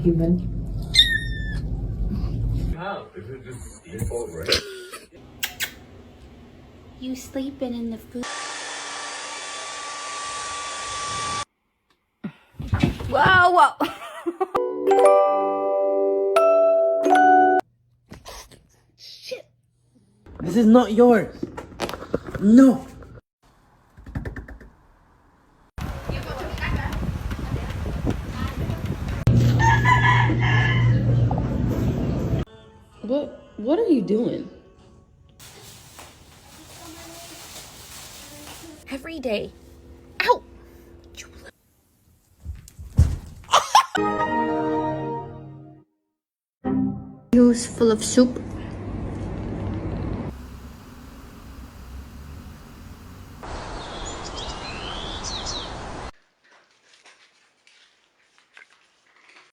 given. How? Is it just default, right? You sleeping in the food. Whoa, whoa. Shit. This is not yours. No. What are you doing? Every day. Ow! Juice full of soup.